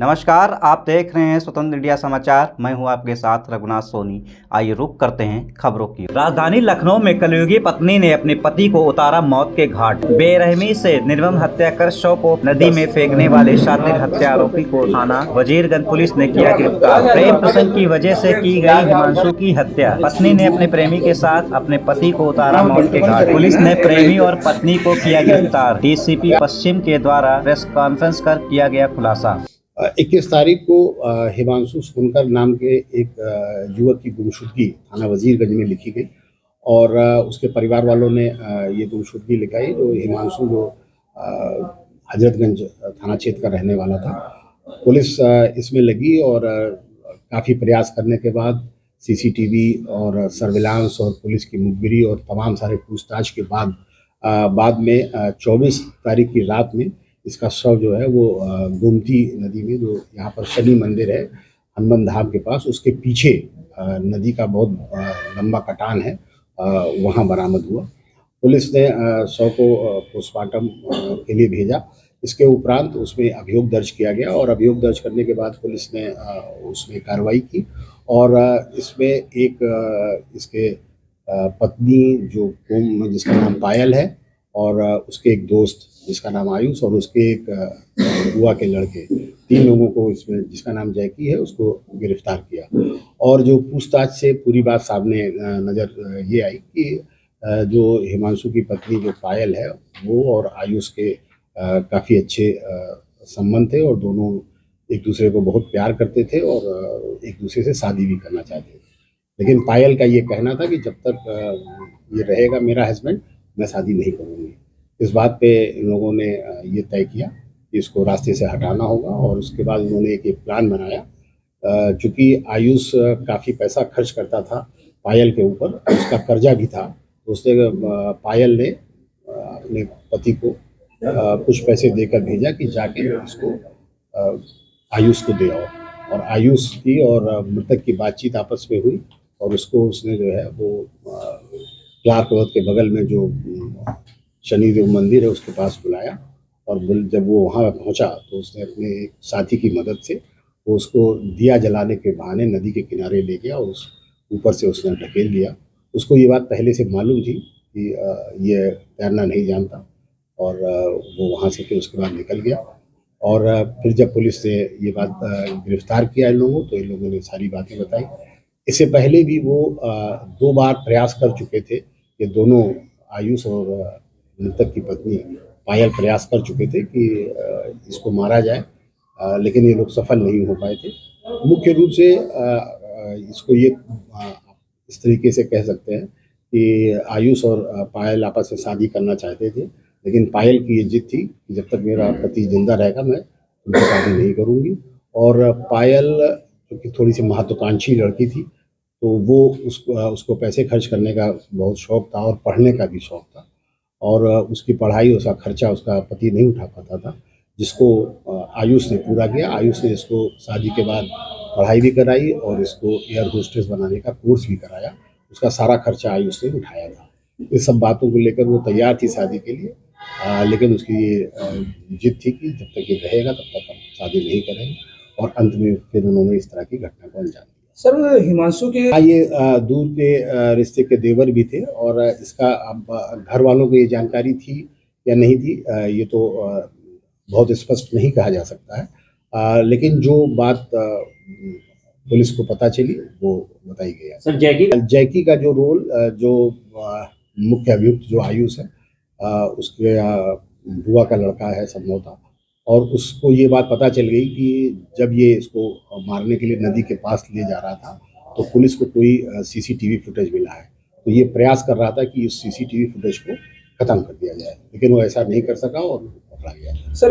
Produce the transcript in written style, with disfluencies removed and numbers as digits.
नमस्कार, आप देख रहे हैं स्वतंत्र इंडिया समाचार। मैं हूं आपके साथ रघुनाथ सोनी। आइए रुक करते हैं खबरों की। राजधानी लखनऊ में कलयुगी पत्नी ने अपने पति को उतारा मौत के घाट। बेरहमी से निर्मम हत्या कर शव को नदी में फेंकने वाले शातिर हत्या आरोपी को थाना वजीरगंज पुलिस ने किया गिरफ्तार। प्रेम प्रसंग की वजह से की गई हिमांशु की हत्या। पत्नी ने अपने प्रेमी के साथ अपने पति को उतारा मौत के घाट। पुलिस ने प्रेमी और पत्नी को किया गिरफ्तार। डीसीपी पश्चिम के द्वारा प्रेस कॉन्फ्रेंस कर किया गया खुलासा। 21 तारीख को हिमांशु सोनकर नाम के एक युवक की गुमशुदगी थाना वजीरगंज में लिखी गई और उसके परिवार वालों ने ये गुमशुदगी लिखाई। जो हिमांशु जो हजरतगंज थाना क्षेत्र का रहने वाला था, पुलिस इसमें लगी और काफ़ी प्रयास करने के बाद सीसीटीवी और सर्विलांस और पुलिस की मुखबिरी और तमाम सारे पूछताछ के बाद में 24 तारीख की रात में इसका शव जो है वो गोमती नदी में, जो यहाँ पर शनि मंदिर है हनुमान धाम के पास, उसके पीछे नदी का बहुत लंबा कटान है, वहाँ बरामद हुआ। पुलिस ने शव को पोस्टमार्टम के लिए भेजा। इसके उपरांत उसमें अभियोग दर्ज किया गया और अभियोग दर्ज करने के बाद पुलिस ने उसमें कार्रवाई की और इसमें एक इसके पत्नी जो जिसका नाम पायल है और उसके एक दोस्त जिसका नाम आयुष और उसके एक बुआ के लड़के, 3 लोगों को इसमें, जिसका नाम जैकी है, उसको गिरफ्तार किया। और जो पूछताछ से पूरी बात सामने नज़र ये आई कि जो हिमांशु की पत्नी जो पायल है वो और आयुष के काफ़ी अच्छे संबंध थे और दोनों एक दूसरे को बहुत प्यार करते थे और एक दूसरे से शादी भी करना चाहते थे। लेकिन पायल का ये कहना था कि जब तक ये रहेगा मेरा हस्बैंड, मैं शादी नहीं करूँगी। इस बात पे इन लोगों ने ये तय किया कि इसको रास्ते से हटाना होगा और उसके बाद उन्होंने एक प्लान बनाया। चूँकि आयुष काफ़ी पैसा खर्च करता था पायल के ऊपर, उसका कर्जा भी था, तो उसने पायल ने अपने पति को कुछ पैसे देकर भेजा कि जाके इसको आयुष को दे आओ। और आयुष की और मृतक की बातचीत आपस में हुई और उसको उसने जो है वो क्लार्क रोड के बगल में जो शनि देव मंदिर है उसके पास बुलाया और जब वो वहाँ पहुँचा तो उसने अपने एक साथी की मदद से वो उसको दिया जलाने के बहाने नदी के किनारे ले गया और उस ऊपर से उसने ढकेल दिया। उसको ये बात पहले से मालूम थी कि ये तैरना नहीं जानता और वो वहाँ से फिर उसके बाद निकल गया। और फिर जब पुलिस ने ये बात गिरफ्तार किया इन लोगों, तो इन लोगों ने सारी बातें बताई। इससे पहले भी वो 2 बार प्रयास कर चुके थे कि दोनों आयुष और मृतक की पत्नी पायल प्रयास कर चुके थे कि इसको मारा जाए, लेकिन ये लोग सफल नहीं हो पाए थे। मुख्य रूप से इसको ये इस तरीके से कह सकते हैं कि आयुष और पायल आपस में शादी करना चाहते थे, लेकिन पायल की ये जिद थी कि जब तक मेरा पति जिंदा रहेगा मैं उनसे शादी नहीं करूँगी। और पायल क्योंकि थोड़ी सी महत्वाकांक्षी लड़की थी, तो वो उसको पैसे खर्च करने का बहुत शौक था और पढ़ने का भी शौक था और उसकी पढ़ाई, उसका खर्चा उसका पति नहीं उठा पाता था, जिसको आयुष ने पूरा किया। आयुष ने इसको शादी के बाद पढ़ाई भी कराई और इसको एयर होस्टेस बनाने का कोर्स भी कराया। उसका सारा खर्चा आयुष ने उठाया था। इस सब बातों को लेकर वो तैयार थी शादी के लिए, लेकिन उसकी ये जिद थी कि जब तक ये रहेगा तब तक हम शादी नहीं करेंगे और अंत में फिर उन्होंने इस तरह की घटना को अंजाम दिया। सर, हिमांशु के ये दूर के रिश्ते के देवर भी थे और इसका अब घर वालों को ये जानकारी थी या नहीं थी, ये तो बहुत स्पष्ट नहीं कहा जा सकता है, लेकिन जो बात पुलिस को पता चली वो बताई गई है। सर, जैकी का जो रोल, जो मुख्य अभियुक्त जो आयुष है, उसके बुआ का लड़का है संभवतः, और उसको ये बात पता चल गई कि जब ये इसको मारने के लिए नदी के पास ले जा रहा था तो पुलिस को कोई सीसीटीवी फुटेज मिला है, तो ये प्रयास कर रहा था कि इस सीसीटीवी फुटेज को खत्म कर दिया जाए, लेकिन वो ऐसा नहीं कर सका और पकड़ा गया। सर